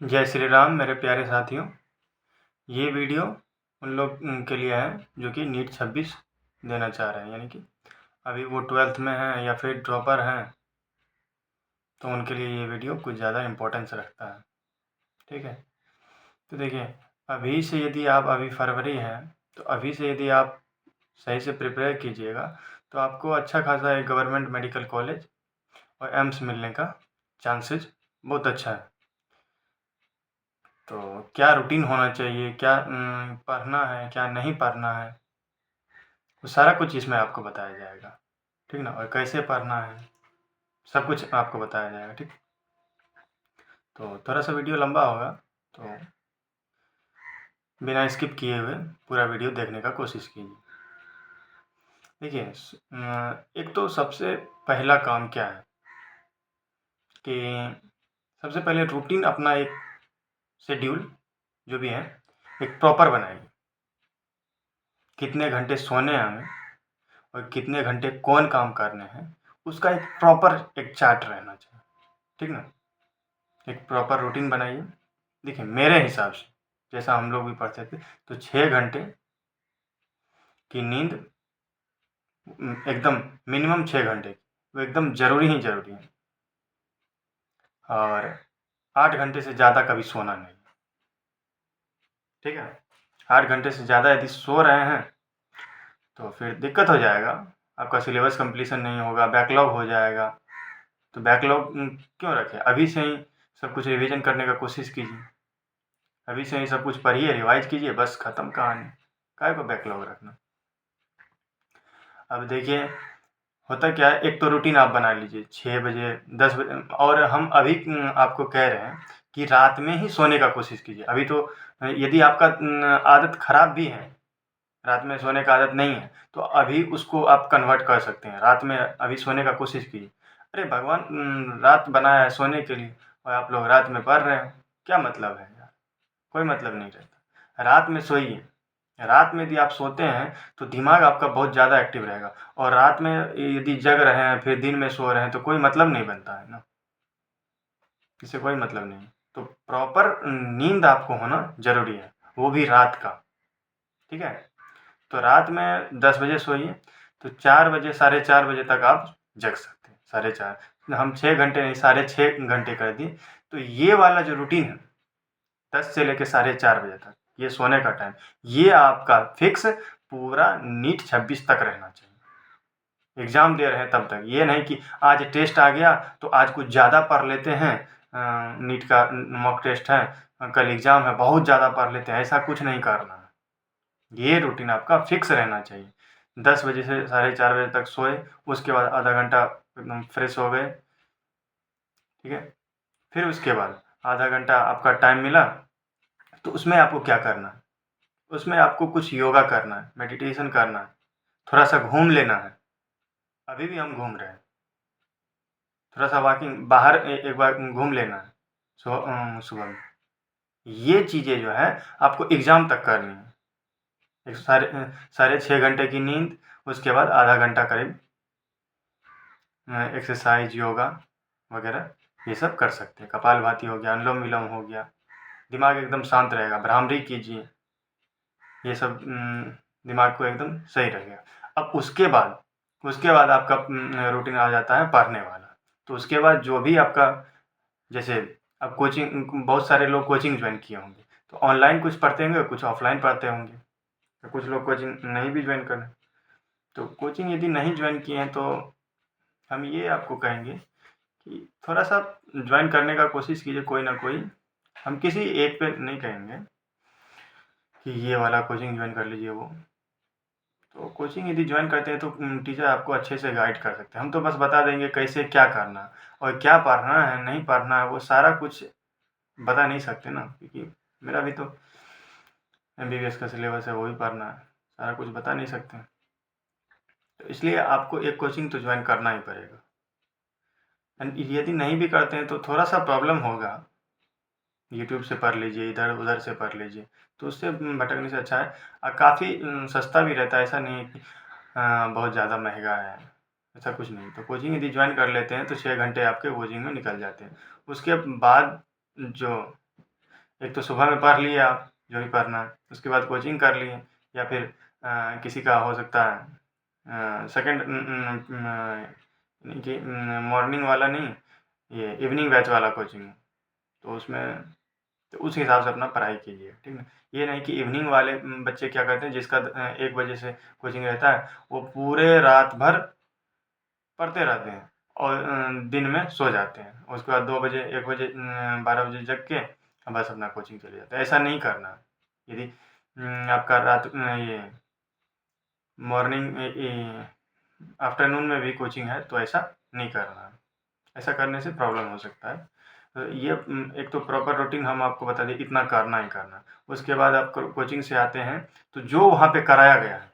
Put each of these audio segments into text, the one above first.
जय श्री राम मेरे प्यारे साथियों। ये वीडियो उन लोग के लिए है जो कि नीट 26 देना चाह रहे हैं, यानी कि अभी वो 12th में हैं या फिर ड्रॉपर हैं, तो उनके लिए ये वीडियो कुछ ज़्यादा इम्पोर्टेंस रखता है। ठीक है, तो देखिए, अभी से यदि आप अभी फरवरी है तो अभी से यदि आप सही से प्रिपेयर कीजिएगा तो आपको अच्छा खासा एक गवर्नमेंट मेडिकल कॉलेज और एम्स मिलने का चांसेस बहुत अच्छा है। तो क्या रूटीन होना चाहिए, क्या पढ़ना है, क्या नहीं पढ़ना है, वो सारा कुछ इसमें आपको बताया जाएगा। ठीक ना, और कैसे पढ़ना है सब कुछ आपको बताया जाएगा। ठीक, तो थोड़ा सा वीडियो लंबा होगा, तो बिना स्किप किए हुए पूरा वीडियो देखने का कोशिश कीजिए। देखिए, एक तो सबसे पहला काम क्या है कि सबसे पहले रूटीन अपना एक शेड्यूल जो भी है एक प्रॉपर बनाइए। कितने घंटे सोने हैं हमें और कितने घंटे कौन काम करने हैं, उसका एक प्रॉपर एक चार्ट रहना चाहिए। ठीक ना, एक प्रॉपर रूटीन बनाइए। देखिए, मेरे हिसाब से जैसा हम लोग भी पढ़ते थे तो 6 घंटे की नींद एकदम मिनिमम 6 घंटे की, वो एकदम ज़रूरी ही ज़रूरी है। और 8 घंटे से ज़्यादा कभी सोना नहीं। ठीक है, 8 घंटे से ज़्यादा यदि सो रहे हैं तो फिर दिक्कत हो जाएगा, आपका सिलेबस कंप्लीशन नहीं होगा, बैकलॉग हो जाएगा। तो बैकलॉग क्यों रखें, अभी से ही सब कुछ रिवीजन करने का कोशिश कीजिए, अभी से ही सब कुछ पढ़िए, रिवाइज कीजिए, बस ख़त्म कहानी। काहे को बैकलॉग रखना। अब देखिए, होता क्या है, एक तो रूटीन आप बना लीजिए 6 बजे 10 बजे, और हम अभी आपको कह रहे हैं कि रात में ही सोने का कोशिश कीजिए। अभी तो यदि आपका आदत ख़राब भी है, रात में सोने का आदत नहीं है, तो अभी उसको आप कन्वर्ट कर सकते हैं, रात में अभी सोने का कोशिश कीजिए। अरे भगवान रात बनाया है सोने के लिए और आप लोग रात में पढ़ रहे हो, क्या मतलब है यार, कोई मतलब नहीं रहता। रात में सोइए, रात में यदि आप सोते हैं तो दिमाग आपका बहुत ज़्यादा एक्टिव रहेगा, और रात में यदि जग रहे हैं फिर दिन में सो रहे हैं तो कोई मतलब नहीं बनता है ना, इससे कोई मतलब नहीं। तो प्रॉपर नींद आपको होना ज़रूरी है, वो भी रात का। ठीक है, तो रात में 10 बजे सोइए तो 4 बजे 4:30 बजे तक आप जग सकते हैं। 4:30 हम 6 घंटे नहीं 6.5 घंटे कर दिए, तो ये वाला जो रूटीन है 10 से लेकर 4:30 बजे तक ये सोने का टाइम, ये आपका फिक्स पूरा नीट 26 तक रहना चाहिए। एग्ज़ाम दे रहे हैं तब तक, ये नहीं कि आज टेस्ट आ गया तो आज कुछ ज़्यादा पढ़ लेते हैं, नीट का मॉक टेस्ट है, कल एग्ज़ाम है, बहुत ज़्यादा पढ़ लेते हैं, ऐसा कुछ नहीं करना है। ये रूटीन आपका फिक्स रहना चाहिए। 10 बजे से 4:30 बजे तक सोए, उसके बाद आधा घंटा एकदम फ्रेश हो गए। ठीक है, फिर उसके बाद आधा घंटा आपका टाइम मिला तो उसमें आपको क्या करना है, उसमें आपको कुछ योगा करना है, मेडिटेशन करना है, थोड़ा सा घूम लेना है। अभी भी हम घूम रहे हैं, थोड़ा सा वॉकिंग बाहर एक बार घूम लेना है सुबह में। ये चीज़ें जो है आपको एग्ज़ाम तक करनी है। एक 6.5 घंटे की नींद, उसके बाद आधा घंटा करीब एक्सरसाइज योगा वगैरह ये सब कर सकते हैं। कपालभाति हो गया, अनुलोम विलोम हो गया, दिमाग एकदम शांत रहेगा। भ्रामरी कीजिए, ये सब दिमाग को एकदम सही रहेगा। अब उसके बाद आपका रूटीन आ जाता है पढ़ने वाला। तो उसके बाद जो भी आपका, जैसे अब कोचिंग, बहुत सारे लोग कोचिंग ज्वाइन किए होंगे, तो ऑनलाइन कुछ पढ़ते होंगे, कुछ ऑफलाइन पढ़ते होंगे, तो कुछ लोग कोचिंग नहीं भी ज्वाइन करें। तो कोचिंग यदि नहीं ज्वाइन किए हैं तो हम ये आपको कहेंगे कि थोड़ा सा ज्वाइन करने का कोशिश कीजिए, कोई ना कोई। हम किसी एक पे नहीं कहेंगे कि ये वाला कोचिंग ज्वाइन कर लीजिए वो। तो कोचिंग यदि ज्वाइन करते हैं तो टीचर आपको अच्छे से गाइड कर सकते हैं। हम तो बस बता देंगे कैसे क्या करना है और क्या पढ़ना है नहीं पढ़ना है, वो सारा कुछ बता नहीं सकते ना, क्योंकि मेरा भी तो एमबीबीएस का सिलेबस है, वो भी पढ़ना है, सारा कुछ बता नहीं सकते। तो इसलिए आपको एक कोचिंग तो ज्वाइन करना ही पड़ेगा। एंड यदि नहीं भी करते हैं तो थोड़ा सा प्रॉब्लम होगा, यूट्यूब से पढ़ लीजिए, इधर उधर से पढ़ लीजिए, तो उससे भटकने से अच्छा है। काफ़ी सस्ता भी रहता है, ऐसा नहीं है कि बहुत ज़्यादा महंगा है, ऐसा कुछ नहीं। तो कोचिंग यदि ज्वाइन कर लेते हैं तो 6 घंटे आपके कोचिंग में निकल जाते हैं। उसके बाद जो एक तो सुबह में पढ़ लिए आप जो भी पढ़ना है, उसके बाद कोचिंग कर लिए, या फिर किसी का हो सकता है सेकंड यानी कि मॉर्निंग वाला नहीं, ये इवनिंग बैच वाला कोचिंग है, तो उसमें तो उस हिसाब से अपना पढ़ाई कीजिए, ठीक है। ये नहीं कि इवनिंग वाले बच्चे क्या करते हैं, जिसका 1 बजे से कोचिंग रहता है, वो पूरे रात भर पढ़ते रहते हैं और दिन में सो जाते हैं। उसके बाद 2 बजे, 1 बजे, 12 बजे जग के बस अपना कोचिंग चले जाते हैं। ऐसा नहीं करना। यदि आपका रात ये मॉर्निंग आफ्टरनून में भी कोचिंग है तो ऐसा नहीं करना है। ऐसा करने से प्रॉब्लम हो सकता है। तो ये एक तो प्रॉपर रूटीन हम आपको बता दें, इतना करना ही करना। उसके बाद आप कोचिंग से आते हैं तो जो वहाँ पे कराया गया है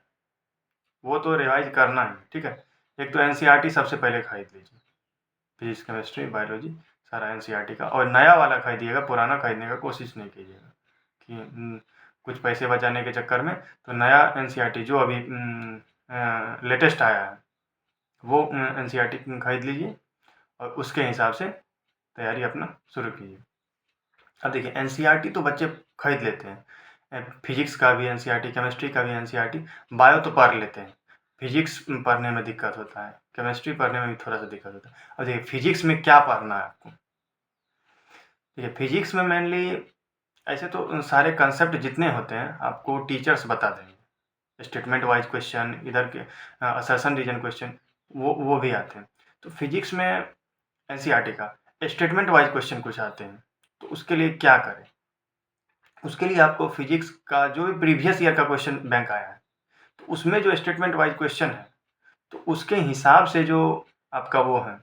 वो तो रिवाइज करना है, ठीक है। एक तो एनसीईआरटी सबसे पहले खरीद लीजिए, फिजिक्स, केमिस्ट्री, बायोलॉजी सारा एनसीईआरटी का, और नया वाला खरीदिएगा, पुराना खरीदने का कोशिश नहीं कीजिएगा कि कुछ पैसे बचाने के चक्कर में। तो नया एनसीईआरटी जो अभी लेटेस्ट आया है वो एनसीईआरटी खरीद लीजिए और उसके हिसाब से तैयारी अपना शुरू कीजिए। अब देखिए एनसीईआरटी तो बच्चे खरीद लेते हैं, फिजिक्स का भी एनसीईआरटी, केमिस्ट्री का भी एनसीईआरटी, बायो तो पढ़ लेते हैं, फिजिक्स पढ़ने में दिक्कत होता है, केमिस्ट्री पढ़ने में भी थोड़ा सा दिक्कत होता है। अब देखिए फिजिक्स में क्या पढ़ना है आपको। देखिए फिजिक्स में मेनली ऐसे तो सारे कंसेप्ट जितने होते हैं आपको टीचर्स बता देंगे, स्टेटमेंट वाइज क्वेश्चन, इधर के असर्शन रीजन क्वेश्चन वो भी आते हैं। तो फिजिक्स में एनसीईआरटी का स्टेटमेंट वाइज क्वेश्चन कुछ आते हैं, तो उसके लिए क्या करें। उसके लिए आपको फिजिक्स का जो भी प्रीवियस ईयर का क्वेश्चन बैंक आया है तो उसमें जो स्टेटमेंट वाइज क्वेश्चन है तो उसके हिसाब से जो आपका वो है,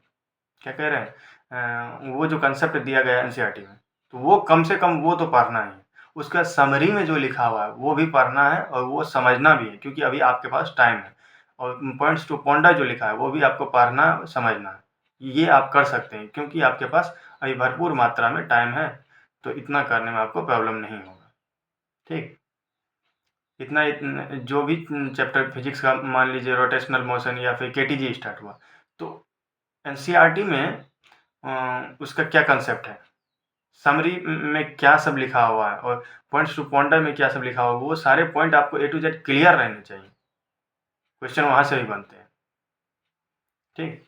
क्या कह रहे हैं, वो जो कंसेप्ट दिया गया है एनसीईआरटी में, तो वो कम से कम वो तो पढ़ना ही है। उसका समरी में जो लिखा हुआ है वो भी पढ़ना है और वो समझना भी है, क्योंकि अभी आपके पास टाइम है। और पॉइंट्स टू पॉइंटर जो लिखा है वो भी आपको पढ़ना समझना है। ये आप कर सकते हैं क्योंकि आपके पास अभी भरपूर मात्रा में टाइम है, तो इतना करने में आपको प्रॉब्लम नहीं होगा, ठीक। इतना जो भी चैप्टर फिजिक्स का मान लीजिए रोटेशनल मोशन या फिर केटीजी स्टार्ट हुआ, तो एनसीईआरटी में उसका क्या कंसेप्ट है, समरी में क्या सब लिखा हुआ है और पॉइंट्स टू पॉइंटर में क्या सब लिखा हुआ है, वो सारे पॉइंट आपको ए टू जेड क्लियर रहने चाहिए। क्वेश्चन वहाँ से भी बनते हैं, ठीक।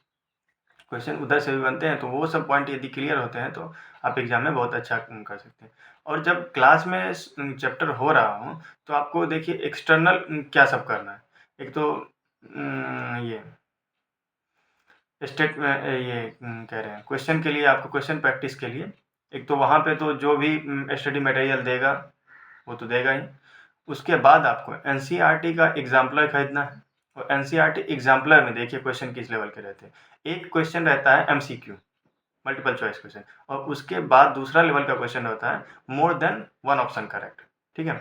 क्वेश्चन उधर से भी बनते हैं, तो वो सब पॉइंट यदि क्लियर होते हैं तो आप एग्ज़ाम में बहुत अच्छा कर सकते हैं। और जब क्लास में चैप्टर हो रहा हो तो आपको देखिए एक्सटर्नल क्या सब करना है। एक तो ये स्टेट में ये कह रहे हैं क्वेश्चन के लिए, आपको क्वेश्चन प्रैक्टिस के लिए एक तो वहाँ पे तो जो भी स्टडी मटेरियल देगा वो तो देगा ही। उसके बाद आपको एनसीईआरटी का एग्जाम्पलर खरीदना है, और एनसीईआरटी एग्जाम्पलर में देखिए क्वेश्चन किस लेवल के रहते हैं। एक क्वेश्चन रहता है एमसीक्यू, मल्टीपल चॉइस क्वेश्चन, और उसके बाद दूसरा लेवल का क्वेश्चन होता है more than one option correct, ठीक है।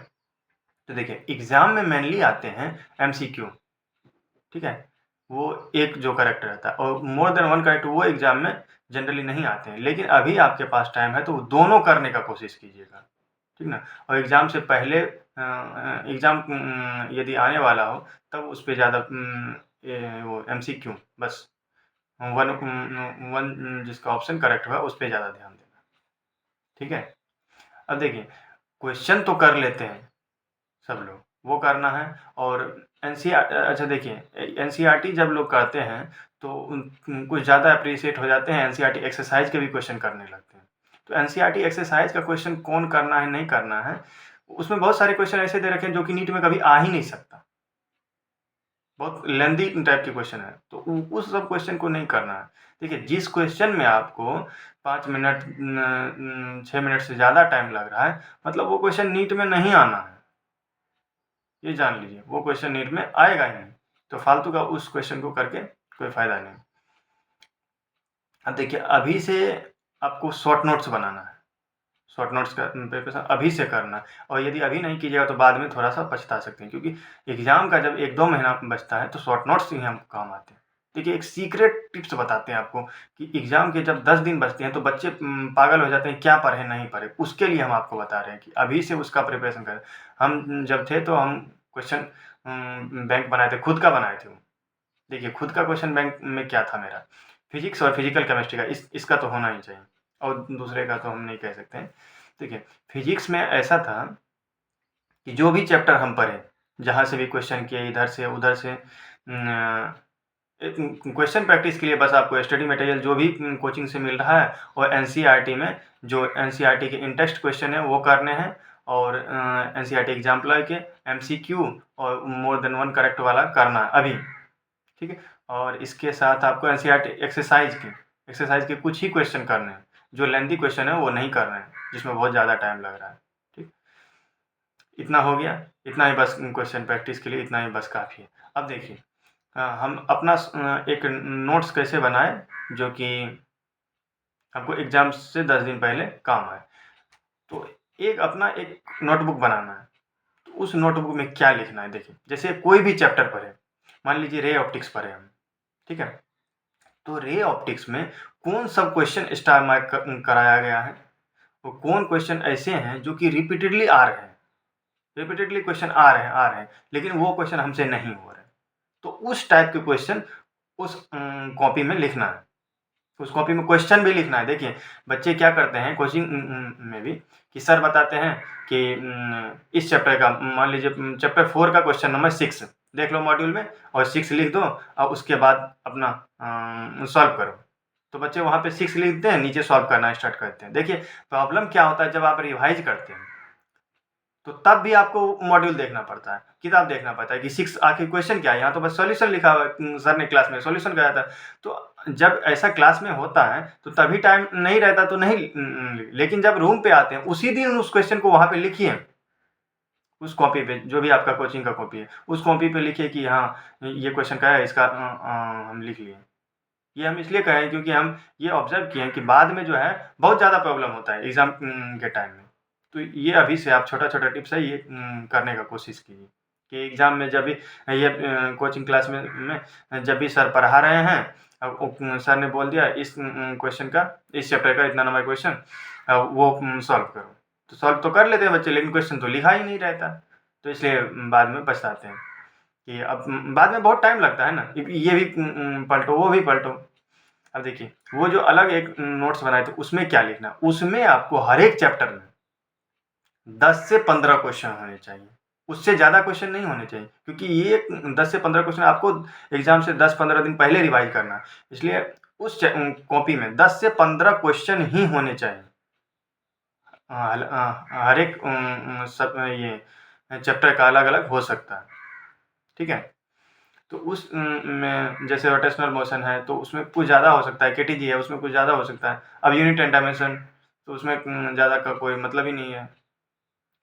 तो देखिए एग्जाम में मेनली आते हैं एमसीक्यू, ठीक है, वो एक जो करेक्ट रहता है, और मोर देन वन करेक्ट वो एग्जाम में जनरली नहीं आते हैं। लेकिन अभी आपके पास टाइम है तो दोनों करने का कोशिश कीजिएगा, ठीक ना। और एग्ज़ाम से पहले एग्ज़ाम यदि आने वाला हो तब उस पे ज़्यादा वो एमसीक्यू बस वन वन जिसका ऑप्शन करेक्ट हुआ उस पे ज़्यादा ध्यान देना, ठीक है। अब देखिए क्वेश्चन तो कर लेते हैं सब लोग, वो करना है। और अच्छा देखिए एनसीईआरटी जब लोग करते हैं तो कुछ ज़्यादा अप्रिशिएट हो जाते हैं, एनसीईआरटी एक्सरसाइज के भी क्वेश्चन करने लगते हैं। तो एनसीईआरटी एक्सरसाइज का क्वेश्चन कौन करना है नहीं करना है, उसमें बहुत सारे क्वेश्चन ऐसे दे रखे हैं जो कि नीट में कभी आ ही नहीं सकता, बहुत लेंदी टाइप के क्वेश्चन है, तो उस सब क्वेश्चन को नहीं करना है। देखिए जिस क्वेश्चन में आपको 5 मिनट 6 मिनट से ज़्यादा टाइम लग रहा है, मतलब वो क्वेश्चन नीट में नहीं आना है, ये जान लीजिए। वो क्वेश्चन नीट में आएगा ही नहीं, तो फालतू का उस क्वेश्चन को करके कोई फ़ायदा नहीं। अब देखिए अभी से आपको शॉर्ट नोट्स बनाना है, शॉर्ट नोट्स का प्रिपरेशन अभी से करना है, और यदि अभी नहीं कीजिएगा तो बाद में थोड़ा सा पछता सकते हैं, क्योंकि एग्ज़ाम का जब 1-2 महीना बचता है तो शॉर्ट नोट्स ही हमको काम आते हैं। देखिए एक सीक्रेट टिप्स बताते हैं आपको कि एग्ज़ाम के जब 10 दिन बचते हैं तो बच्चे पागल हो जाते हैं, क्या पढ़े नहीं पढ़े, उसके लिए हम आपको बता रहे हैं कि अभी से उसका प्रिपरेशन करें। हम जब थे तो हम क्वेश्चन बैंक बनाए थे, खुद का बनाए थे वो। देखिए खुद का क्वेश्चन बैंक में क्या था मेरा, फिजिक्स और फिजिकल केमिस्ट्री का इसका तो होना ही चाहिए, और दूसरे का तो हम नहीं कह सकते हैं। देखिए, फिजिक्स में ऐसा था कि जो भी चैप्टर हम पढ़े, जहाँ से भी क्वेश्चन किए, इधर से उधर से, क्वेश्चन प्रैक्टिस के लिए बस आपको स्टडी मटेरियल जो भी कोचिंग से मिल रहा है, और एनसीईआरटी में जो एनसीईआरटी के इन टेक्स्ट क्वेश्चन है वो करने हैं, और एनसीईआरटी एग्जाम्पलर के एमसीक्यू और मोर देन वन करेक्ट वाला करना है अभी, ठीक है। और इसके साथ आपको एनसीईआरटी एक्सरसाइज के कुछ ही क्वेश्चन करने हैं, जो लेंथी क्वेश्चन है वो नहीं करना है, जिसमें बहुत ज़्यादा टाइम लग रहा है, ठीक। इतना हो गया, इतना ही बस क्वेश्चन प्रैक्टिस के लिए, इतना ही बस काफ़ी है। अब देखिए, हम अपना एक नोट्स कैसे बनाएं जो कि हमको एग्जाम से 10 दिन पहले काम आए। तो एक अपना एक नोटबुक बनाना है। तो उस नोटबुक में क्या लिखना है, देखिए, जैसे कोई भी चैप्टर पढ़े, मान लीजिए रे ऑप्टिक्स पढ़े हम, ठीक है। तो रे ऑप्टिक्स में कौन सा क्वेश्चन स्टार मार्क कराया गया है, वो कौन क्वेश्चन ऐसे हैं जो कि रिपीटेडली आ रहे हैं, रिपीटेडली क्वेश्चन आ रहे हैं, लेकिन वो क्वेश्चन हमसे नहीं हो रहे। तो उस टाइप के क्वेश्चन उस कॉपी में लिखना है, उस कॉपी में क्वेश्चन भी लिखना है। देखिए, बच्चे क्या करते हैं कोचिंग में भी, कि सर बताते हैं कि इस चैप्टर का, मान लीजिए चैप्टर 4 का क्वेश्चन नंबर 6 देख लो मॉड्यूल में, और 6 लिख दो, और उसके बाद अपना सॉल्व करो। तो बच्चे वहाँ पे 6 लिखते हैं, नीचे सॉल्व करना स्टार्ट करते हैं। देखिए, प्रॉब्लम क्या होता है, जब आप रिवाइज करते हैं तो तब भी आपको मॉड्यूल देखना पड़ता है, किताब देखना पड़ता है कि 6 आखिर क्वेश्चन क्या है। यहाँ तो बस सॉल्यूशन लिखा हुआ है, सर ने क्लास में सॉल्यूशन कराया था। तो जब ऐसा क्लास में होता है तो तभी टाइम नहीं रहता तो नहीं, लेकिन जब रूम पे आते हैं उसी दिन उस क्वेश्चन को वहाँ पे लिखिए, उस कॉपी पे, जो भी आपका कोचिंग का कॉपी है उस कॉपी पे लिखिए कि हाँ ये क्वेश्चन क्या है, इसका हम लिख लिए। ये हम इसलिए कहें क्योंकि हम ये ऑब्जर्व किए हैं कि बाद में जो है बहुत ज़्यादा प्रॉब्लम होता है एग्ज़ाम के टाइम में। तो ये अभी से आप छोटा-छोटा टिप्स है ये करने का कोशिश कीजिए कि एग्ज़ाम में जब भी ये कोचिंग क्लास में जब भी सर पढ़ा रहे हैं, अब सर ने बोल दिया इस क्वेश्चन का, इस चैप्टर का इतना नंबर क्वेश्चन, वो सॉल्व करो। तो सॉल्व तो कर लेते हैं बच्चे, लेकिन क्वेश्चन तो लिखा ही नहीं रहता। तो इसलिए बाद में पछताते हैं कि अब बाद में बहुत टाइम लगता है ना, ये भी पलटो, वो भी पलटो। अब देखिए, वो जो अलग एक नोट्स बनाए थे उसमें क्या लिखना, उसमें आपको हर एक चैप्टर में 10 से 15 क्वेश्चन होने चाहिए, उससे ज़्यादा क्वेश्चन नहीं होने चाहिए, क्योंकि ये 10 से 15 क्वेश्चन आपको एग्जाम से 10-15 दिन पहले रिवाइज करना है। इसलिए उस कॉपी में 10 से 15 क्वेश्चन ही होने चाहिए, हर एक सब ये चैप्टर का अलग अलग हो सकता है, ठीक है। तो उस में जैसे रोटेशनल मोशन है तो उसमें कुछ ज़्यादा हो सकता है, केटीजी है उसमें कुछ ज़्यादा हो सकता है। अब यूनिट एंड डायमेंशन तो उसमें ज़्यादा का कोई मतलब ही नहीं है।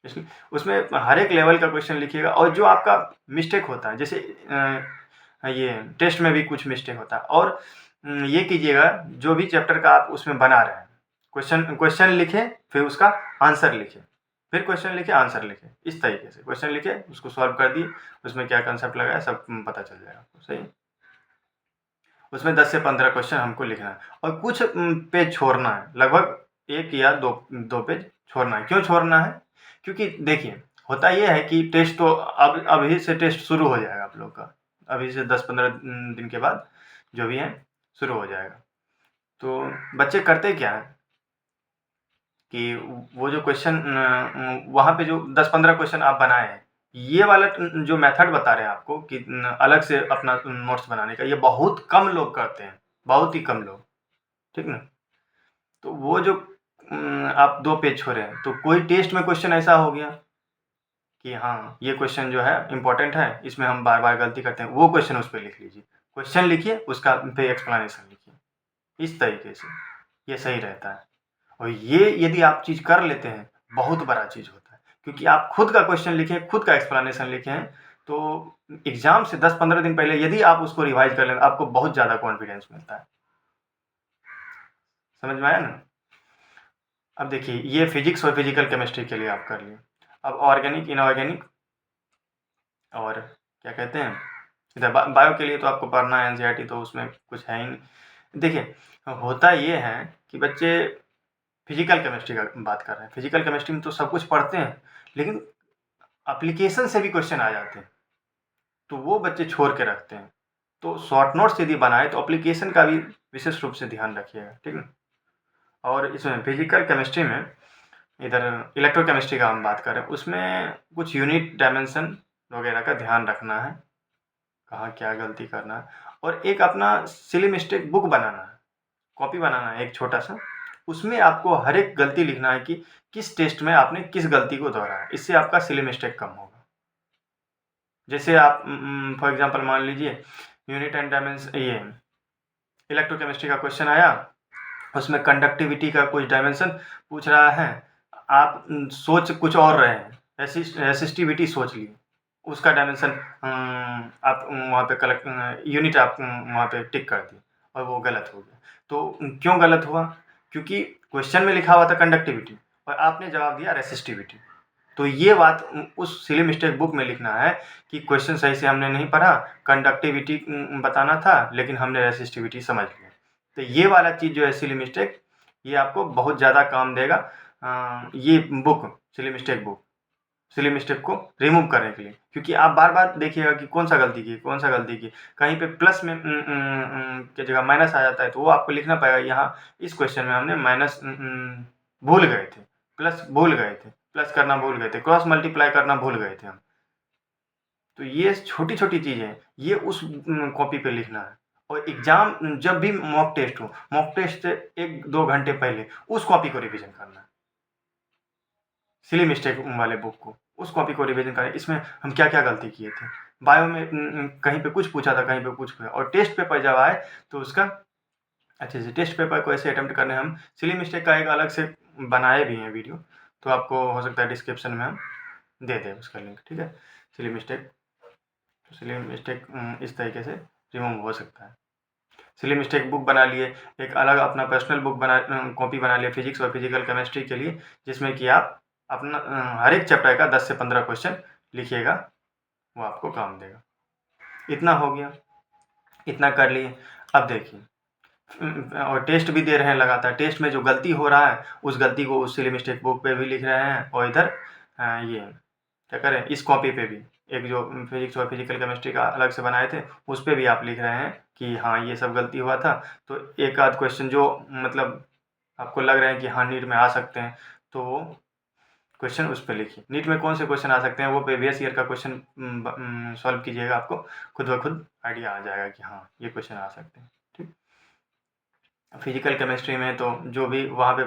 इसमें उसमें हर एक लेवल का क्वेश्चन लिखिएगा, और जो आपका मिस्टेक होता है, जैसे ये टेस्ट में भी कुछ मिस्टेक होता है, और ये कीजिएगा जो भी चैप्टर का आप उसमें बना रहे हैं, क्वेश्चन लिखें, फिर उसका आंसर लिखें, फिर क्वेश्चन लिखे, आंसर लिखे, इस तरीके से क्वेश्चन लिखे, उसको सॉल्व कर दिए, उसमें क्या कंसेप्ट लगाया सब पता चल जाएगा आपको, सही। उसमें 10 से 15 क्वेश्चन हमको लिखना है, और कुछ पेज छोड़ना है, लगभग 1 या 2 पेज छोड़ना है। क्यों छोड़ना है? क्योंकि देखिए, होता ये है कि टेस्ट तो अब अभी से टेस्ट शुरू हो जाएगा आप लोग का, अभी से 10-15 दिन के बाद जो भी है शुरू हो जाएगा। तो बच्चे करते क्या हैं कि वो जो क्वेश्चन वहाँ पे जो 10-15 क्वेश्चन आप बनाए हैं, ये वाला जो मेथड बता रहे हैं आपको कि अलग से अपना नोट्स बनाने का, ये बहुत कम लोग करते हैं, बहुत ही कम लोग, ठीक ना। तो वो जो आप 2 पेज छोड़े हैं, तो कोई टेस्ट में क्वेश्चन ऐसा हो गया कि हाँ ये क्वेश्चन जो है इम्पोर्टेंट है, इसमें हम बार बार गलती करते हैं, वो क्वेश्चन उस पर लिख लीजिए, क्वेश्चन लिखिए, उसका पे एक्सप्लेनेशन लिखिए, इस तरीके से ये सही रहता है। और ये यदि आप चीज़ कर लेते हैं, बहुत बड़ा चीज़ होता है, क्योंकि आप खुद का क्वेश्चन लिखें, खुद का एक्सप्लेनेशन लिखें, तो एग्ज़ाम से 10-15 दिन पहले यदि आप उसको रिवाइज़ कर लें, आपको बहुत ज़्यादा कॉन्फिडेंस मिलता है। समझ में आया ना? अब देखिए, ये फिज़िक्स और फिज़िकल केमिस्ट्री के लिए आप कर लिए। अब ऑर्गेनिक, इनऑर्गेनिक और क्या कहते हैं, इधर बायो के लिए तो आपको पढ़ना है एनसीईआरटी, तो उसमें कुछ है ही नहीं। देखिए, होता ये है कि बच्चे फिजिकल केमिस्ट्री का बात कर रहे हैं, फिजिकल केमिस्ट्री में तो सब कुछ पढ़ते हैं, लेकिन एप्लीकेशन से भी क्वेश्चन आ जाते हैं, तो वो बच्चे छोड़ के रखते हैं। तो शॉर्ट नोट्स यदि बनाए तो एप्लीकेशन का भी विशेष रूप से ध्यान रखिएगा, ठीक है। और इसमें फिजिकल केमिस्ट्री में इधर इलेक्ट्रोकेमिस्ट्री का हम बात करें, उसमें कुछ यूनिट डायमेंशन वगैरह का ध्यान रखना है, कहाँ क्या गलती करना है। और एक अपना सिली मिस्टेक बुक बनाना है, कॉपी बनाना है एक छोटा सा, उसमें आपको हर एक गलती लिखना है कि किस टेस्ट में आपने किस गलती को दोहराया, इससे आपका सिली मिस्टेक कम होगा। जैसे आप फॉर एग्जांपल मान लीजिए यूनिट एंड डायमेंशन, ये इलेक्ट्रोकेमिस्ट्री का क्वेश्चन आया, उसमें कंडक्टिविटी का कुछ डायमेंशन पूछ रहा है, आप सोच कुछ और रहे हैं, रेसिस्टिविटी सोच ली, उसका डायमेंशन आप वहाँ पे कलेक्ट यूनिट आप वहाँ पे टिक कर दी और वो गलत हो गया। तो क्यों गलत हुआ? क्योंकि क्वेश्चन में लिखा हुआ था कंडक्टिविटी और आपने जवाब दिया रेसिस्टिविटी। तो ये बात उस सिली मिस्टेक बुक में लिखना है कि क्वेश्चन सही से हमने नहीं पढ़ा, कंडक्टिविटी बताना था लेकिन हमने रेसिस्टिविटी समझ लिया। तो ये वाला चीज़ जो है सिली मिस्टेक, ये आपको बहुत ज़्यादा काम देगा। ये बुक सिली मिस्टेक को रिमूव करने के लिए, क्योंकि आप बार बार देखिएगा कि कौन सा गलती की, कहीं पे प्लस में की जगह माइनस आ जाता है, तो वो आपको लिखना पड़ेगा। यहाँ इस क्वेश्चन में हमने माइनस भूल गए थे, प्लस भूल गए थे, प्लस करना भूल गए थे, क्रॉस मल्टीप्लाई करना भूल गए थे हम। तो ये छोटी छोटी चीज़ें, ये उस कॉपी पे लिखना है। और एग्जाम जब भी मॉक टेस्ट हो, मॉक टेस्ट से 1-2 घंटे पहले उस कॉपी को रिवीजन करना है, सिली मिस्टेक वाले बुक को, उस कॉपी को रिवीजन करें। इसमें हम क्या क्या गलती किए थे, बायो में कहीं पे कुछ पूछा था, कहीं पे कुछ पूछा, और टेस्ट पेपर जब आए तो उसका अच्छे से टेस्ट पेपर को ऐसे अटेम्प्ट करने। हम सिली मिस्टेक का एक अलग से बनाए भी हैं वीडियो, तो आपको हो सकता है डिस्क्रिप्शन में हम दे दें उसका लिंक, ठीक है। सिली मिस्टेक इस तरीके से रिमूव हो सकता है। सिली मिस्टेक बुक बना लिए, एक अलग अपना पर्सनल बुक कॉपी बना लिया फिजिक्स और फिजिकल केमिस्ट्री के लिए, जिसमें कि आप अपना हर एक चैप्टर का 10 से 15 क्वेश्चन लिखिएगा, वो आपको काम देगा। इतना हो गया, इतना कर लिए। अब देखिए और टेस्ट भी दे रहे हैं लगातार, टेस्ट में जो गलती हो रहा है उस गलती को उस सिली मिस्टेक बुक पे भी लिख रहे हैं, और इधर ये क्या करें, इस कॉपी पे भी एक जो फिजिक्स और फिजिकल केमिस्ट्री का अलग से बनाए थे उस पर भी आप लिख रहे हैं कि हाँ ये सब गलती हुआ था। तो एक आध क्वेश्चन जो मतलब आपको लग रहा है कि हाँ नीट में आ सकते हैं, तो वो क्वेश्चन उस पर लिखिए। नीट में कौन से क्वेश्चन आ सकते हैं, वो प्रीवियस ईयर का क्वेश्चन सॉल्व कीजिएगा, आपको खुद ब खुद आइडिया आ जाएगा कि हाँ ये क्वेश्चन आ सकते हैं, ठीक। फिजिकल केमिस्ट्री में तो जो भी वहाँ पे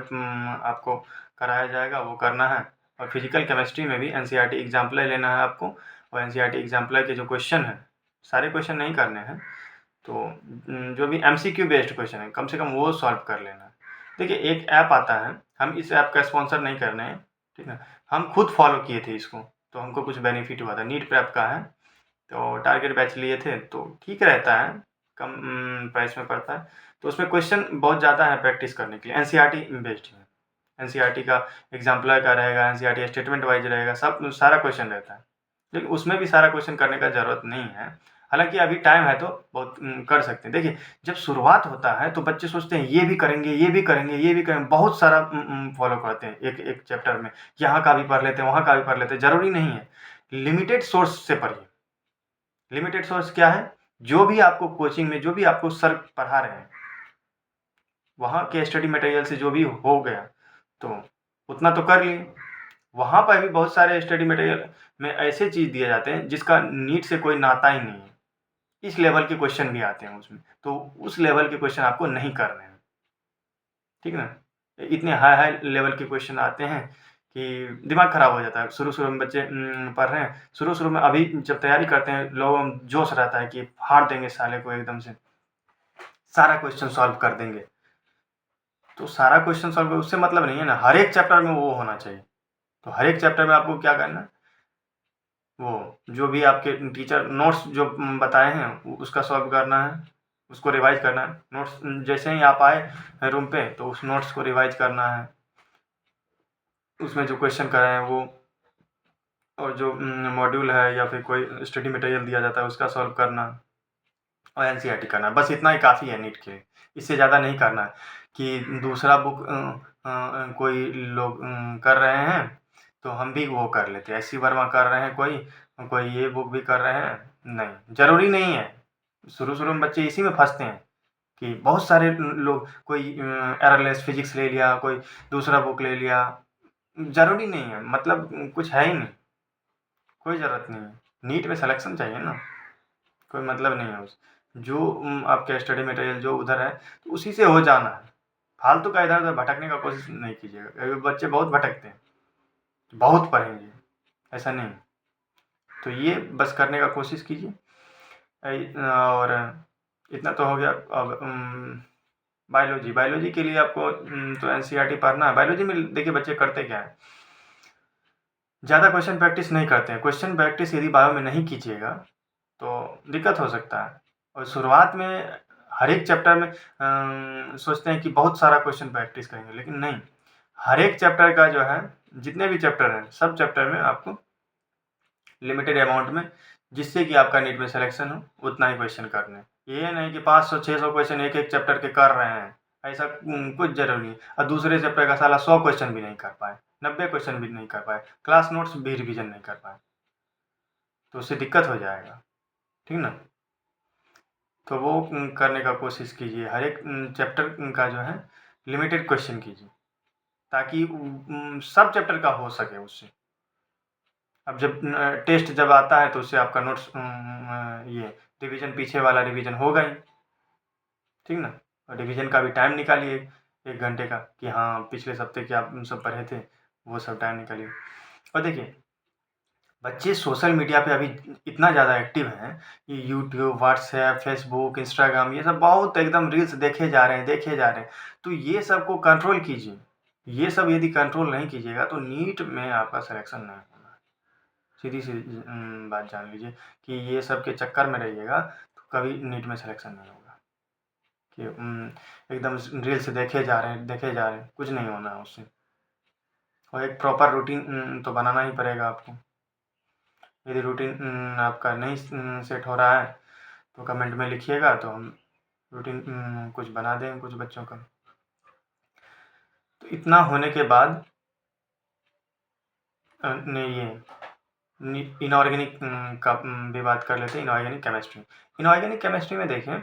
आपको कराया जाएगा वो करना है। और फिजिकल केमिस्ट्री में भी एनसीईआरटी एग्जाम्पलर लेना है आपको, और एनसीईआरटी एग्जाम्पलर के जो क्वेश्चन हैं, सारे क्वेश्चन नहीं करने हैं, तो जो भी एमसीक्यू बेस्ड क्वेश्चन है कम से कम वो सॉल्व कर लेना है। देखिए एक ऐप आता है, हम इस ऐप का स्पॉन्सर नहीं कर रहे हैं, ठीक है, हम खुद फॉलो किए थे इसको, तो हमको कुछ बेनिफिट हुआ था। नीट प्रेप का है, तो टारगेट बैच लिए थे, तो ठीक रहता है, कम प्राइस में पड़ता है। तो उसमें क्वेश्चन बहुत ज़्यादा है प्रैक्टिस करने के लिए, एनसीईआरटी बेस्ड है। एनसीईआरटी का एग्जाम्पलर का रहेगा, एनसीईआरटी स्टेटमेंट वाइज रहेगा, सब सारा क्वेश्चन रहता है, लेकिन उसमें भी सारा क्वेश्चन करने का ज़रूरत नहीं है। हालांकि अभी टाइम है तो बहुत कर सकते हैं। देखिए जब शुरुआत होता है तो बच्चे सोचते हैं ये भी करेंगे, ये भी करेंगे, ये भी करेंगे, बहुत सारा फॉलो करते हैं एक एक चैप्टर में, यहाँ का भी पढ़ लेते हैं, वहाँ का भी पढ़ लेते हैं। ज़रूरी नहीं है, लिमिटेड सोर्स से पढ़िए। लिमिटेड सोर्स क्या है, जो भी आपको कोचिंग में जो भी आपको सर पढ़ा रहे हैं वहाँ के स्टडी मटेरियल से जो भी हो गया तो उतना तो कर लिए। वहाँ पर भी बहुत सारे स्टडी मटेरियल में ऐसे चीज़ दिए जाते हैं जिसका नीट से कोई नाता ही नहीं है, इस लेवल के क्वेश्चन भी आते हैं उसमें, तो उस लेवल के क्वेश्चन आपको नहीं करने हैं, ठीक ना। इतने हाई हाई लेवल के क्वेश्चन आते हैं कि दिमाग ख़राब हो जाता है। शुरू में बच्चे पढ़ रहे हैं, शुरू में अभी जब तैयारी करते हैं लोगों में जोश रहता है कि फाड़ देंगे साले को एकदम से, सारा क्वेश्चन सॉल्व कर देंगे। तो सारा क्वेश्चन सॉल्व उससे मतलब नहीं है ना, हर एक चैप्टर में वो होना चाहिए। तो हर एक चैप्टर में आपको क्या करना है, वो जो भी आपके टीचर नोट्स जो बताए हैं उसका सॉल्व करना है, उसको रिवाइज करना है। नोट्स जैसे ही आप आए रूम पे तो उस नोट्स को रिवाइज करना है, उसमें जो क्वेश्चन कराए हैं वो, और जो मॉड्यूल है या फिर कोई स्टडी मटेरियल दिया जाता है उसका सॉल्व करना, और एनसीईआरटी करना। बस इतना ही काफ़ी है नीट के लिए, इससे ज़्यादा नहीं करना है कि दूसरा बुक कोई लोग कर रहे हैं तो हम भी वो कर लेते हैं, एस सी वर्मा कर रहे हैं, कोई ये बुक भी कर रहे हैं, नहीं, ज़रूरी नहीं है। शुरू में बच्चे इसी में फंसते हैं कि बहुत सारे लोग कोई एररलेस फिजिक्स ले लिया, कोई दूसरा बुक ले लिया, ज़रूरी नहीं है, मतलब कुछ है ही नहीं, कोई ज़रूरत नहीं है। नीट में सिलेक्शन चाहिए ना, कोई मतलब नहीं है उस जो आपके स्टडी मटेरियल जो उधर है तो उसी से हो जाना है। फालतू का इधर-उधर भटकने का कोशिश नहीं कीजिएगा। बच्चे बहुत भटकते हैं, बहुत पढ़ेंगे, ऐसा नहीं। तो ये बस करने का कोशिश कीजिए। और इतना तो हो गया। अब बायोलॉजी के लिए आपको तो एनसीईआरटी पढ़ना है। बायोलॉजी में देखिए बच्चे करते क्या है, ज़्यादा क्वेश्चन प्रैक्टिस नहीं करते हैं। क्वेश्चन प्रैक्टिस यदि बायो में नहीं कीजिएगा तो दिक्कत हो सकता है। और शुरुआत में हर एक चैप्टर में सोचते हैं कि बहुत सारा क्वेश्चन प्रैक्टिस करेंगे, लेकिन नहीं। हर एक चैप्टर का जो है, जितने भी चैप्टर हैं, सब चैप्टर में आपको लिमिटेड अमाउंट में, जिससे कि आपका नीट में सिलेक्शन हो, उतना ही क्वेश्चन करने हैं। ये नहीं कि 500-600 क्वेश्चन एक-एक चैप्टर के कर रहे हैं, ऐसा कुछ ज़रूरी नहीं। और दूसरे चैप्टर का साला 100 क्वेश्चन भी नहीं कर पाए, 90 क्वेश्चन भी नहीं कर पाए, क्लास नोट्स भी रिवीजन नहीं कर पाए, तो उससे दिक्कत हो जाएगा, ठीक ना? तो वो करने का कोशिश कीजिए। हर एक चैप्टर का जो है लिमिटेड क्वेश्चन कीजिए, ताकि सब चैप्टर का हो सके उससे। अब जब टेस्ट जब आता है तो उससे आपका नोट्स ये रिवीजन, पीछे वाला रिवीजन होगा ही, ठीक ना? और रिवीजन का भी टाइम निकालिए 1 घंटे का, कि हाँ पिछले सप्ते क्या आप सब पढ़े थे, वो सब टाइम निकालिए। और देखिए बच्चे सोशल मीडिया पे अभी इतना ज़्यादा एक्टिव हैं कि यूट्यूब, व्हाट्सएप, फेसबुक, इंस्टाग्राम, ये सब बहुत एकदम रील्स देखे जा रहे हैं, देखे जा रहे हैं। तो ये सब को कंट्रोल कीजिए। ये सब यदि कंट्रोल नहीं कीजिएगा तो नीट में आपका सिलेक्शन नहीं होना है। सीधी-सी बात जान लीजिए कि ये सब के चक्कर में रहिएगा तो कभी नीट में सिलेक्शन नहीं होगा। कि एकदम रील्स देखे जा रहे हैं, कुछ नहीं होना है उससे। और एक प्रॉपर रूटीन तो बनाना ही पड़ेगा आपको। यदि रूटीन आपका नहीं सेट हो रहा है तो कमेंट में लिखिएगा, तो हम रूटीन कुछ बना देंगे कुछ बच्चों का। तो इतना होने के बाद नहीं, ये इनऑर्गेनिक का भी बात कर लेते हैं। इनऑर्गेनिक केमिस्ट्री में देखें,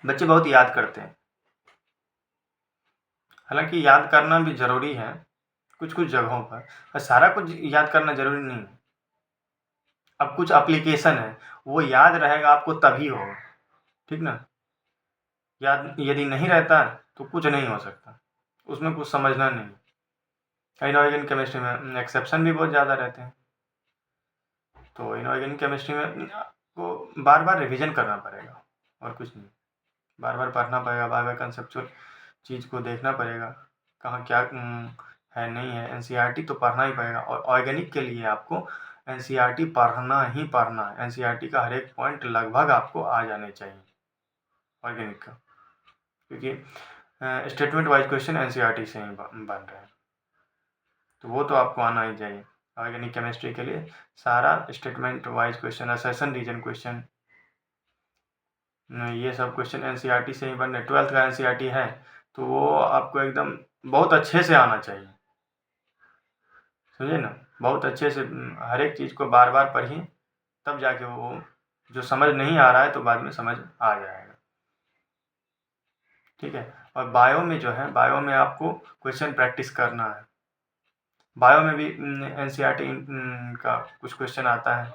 बच्चे बहुत याद करते हैं। हालांकि याद करना भी ज़रूरी है कुछ कुछ जगहों पर, और सारा कुछ याद करना ज़रूरी नहीं है। अब कुछ एप्लीकेशन है, वो याद रहेगा आपको तभी होगा, ठीक ना? याद यदि नहीं रहता तो कुछ नहीं हो सकता, उसमें कुछ समझना नहीं। इनऑर्गेनिक केमिस्ट्री में एक्सेप्शन भी बहुत ज़्यादा रहते हैं, तो इनऑर्गेनिक केमिस्ट्री में आपको बार बार रिवीजन करना पड़ेगा और कुछ नहीं। बार बार पढ़ना पड़ेगा, बार बार कंसेप्चुअल चीज़ को देखना पड़ेगा, कहाँ क्या है नहीं है। एनसीईआरटी तो पढ़ना ही पड़ेगा, और ऑर्गेनिक के लिए आपको एनसीईआरटी पढ़ना ही पढ़ना है। एनसीईआरटी का हर एक पॉइंट लगभग आपको आ जाने चाहिए ऑर्गेनिक का, क्योंकि स्टेटमेंट वाइज क्वेश्चन एनसीईआरटी से ही बन रहे हैं, तो वो तो आपको आना ही चाहिए। ऑर्गेनिक केमिस्ट्री के लिए सारा statement wise question, assertion reason question, ये सब क्वेश्चन एनसीईआरटी से ही बन रहे। 12th का एनसीईआरटी है तो वो आपको एकदम बहुत अच्छे से आना चाहिए, समझे ना? बहुत अच्छे से हर एक चीज़ को बार बार पढ़िए, तब जाके वो जो समझ नहीं आ रहा है तो बाद में समझ आ जाएगा, ठीक है? और बायो में जो है, बायो में आपको क्वेश्चन प्रैक्टिस करना है। बायो में भी एनसीईआरटी का कुछ क्वेश्चन आता है,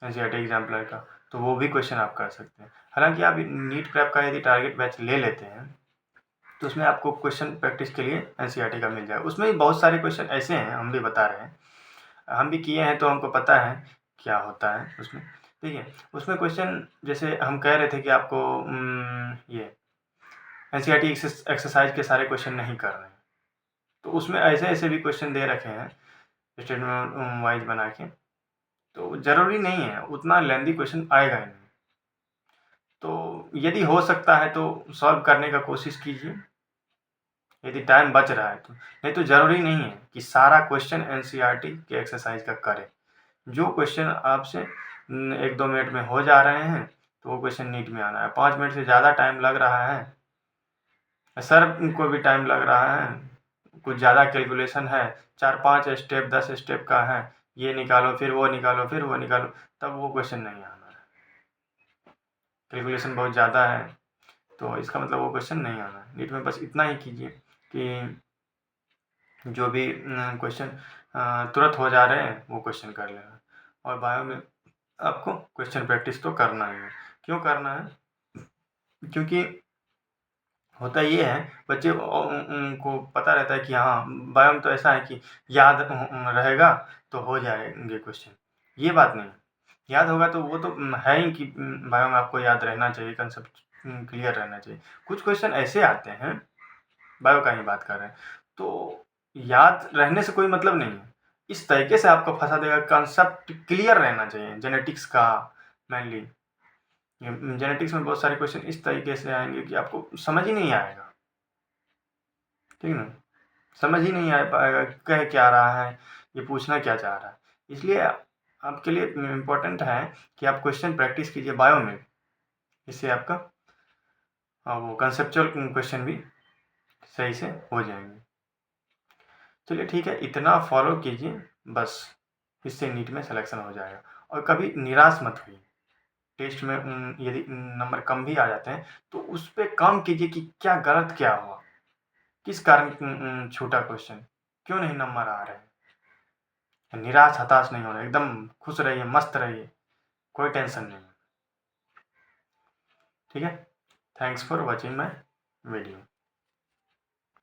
एनसीईआरटी एग्जाम्पलर का, तो वो भी क्वेश्चन आप कर सकते हैं। हालांकि आप नीट प्रेप का यदि टारगेट बैच ले लेते हैं तो उसमें आपको क्वेश्चन प्रैक्टिस के लिए एनसीईआरटी का मिल जाएगा। उसमें भी बहुत सारे क्वेश्चन ऐसे हैं, हम भी बता रहे हैं, हम भी किए हैं तो हमको पता है क्या होता है उसमें। देखिए उसमें क्वेश्चन जैसे हम कह रहे थे कि आपको ये एनसीईआरटी एक्सरसाइज के सारे क्वेश्चन नहीं कर रहे हैं, तो उसमें ऐसे ऐसे भी क्वेश्चन दे रखे हैं स्टेटमेंट वाइज बना के, तो ज़रूरी नहीं है उतना लेंदी क्वेश्चन आएगा ही नहीं। तो यदि हो सकता है तो सॉल्व करने का कोशिश कीजिए, यदि टाइम बच रहा है तो। नहीं तो ज़रूरी नहीं है कि सारा क्वेश्चन एनसीईआरटी के एक्सरसाइज का करें। जो क्वेश्चन आपसे 1-2 मिनट में हो जा रहे हैं तो वो क्वेश्चन नीट में आना है। 5 मिनट से ज़्यादा टाइम लग रहा है, सर को भी टाइम लग रहा है, कुछ ज़्यादा कैलकुलेशन है, 4-5 स्टेप 10 स्टेप का है, ये निकालो फिर वो निकालो फिर वो निकालो, तब वो क्वेश्चन नहीं आना है। कैलकुलेशन बहुत ज़्यादा है, तो इसका मतलब वो क्वेश्चन नहीं आना है। नीट में बस इतना ही कीजिए कि जो भी क्वेश्चन तुरंत हो जा रहे हैं वो क्वेश्चन कर लेना, और बायो में आपको क्वेश्चन प्रैक्टिस तो करना ही है। क्यों करना है? क्योंकि होता ये है, बच्चे उनको पता रहता है कि हाँ, बायो में तो ऐसा है कि याद रहेगा तो हो जाएंगे क्वेश्चन। ये बात नहीं, याद होगा तो वो तो है ही कि बायो में आपको याद रहना चाहिए, कंसेप्ट क्लियर रहना चाहिए। कुछ क्वेश्चन ऐसे आते हैं, बायो का ही बात कर रहे हैं, तो याद रहने से कोई मतलब नहीं है, इस तरीके से आपको फंसा देगा। कंसेप्ट क्लियर रहना चाहिए जेनेटिक्स का, मेनली जेनेटिक्स में बहुत सारे क्वेश्चन इस तरीके से आएंगे कि आपको समझ ही नहीं आएगा, ठीक ना, समझ ही नहीं आ पाएगा कह क्या रहा है, ये पूछना क्या चाह रहा है। इसलिए आपके लिए इम्पोर्टेंट है कि आप क्वेश्चन प्रैक्टिस कीजिए बायो में, इससे आपका वो कंसेप्चुअल क्वेश्चन भी सही से हो जाएंगे। चलिए ठीक है, इतना फॉलो कीजिए बस, इससे नीट में सिलेक्शन हो जाएगा। और कभी निराश मत होइए, टेस्ट में यदि नंबर कम भी आ जाते हैं तो उस पर काम कीजिए कि क्या गलत क्या हुआ, किस कारण छूटा क्वेश्चन, क्यों नहीं नंबर आ रहे हैं। निराश हताश नहीं होना, एकदम खुश रहिए, मस्त रहिए, कोई टेंशन नहीं। ठीक है, thanks for watching my video.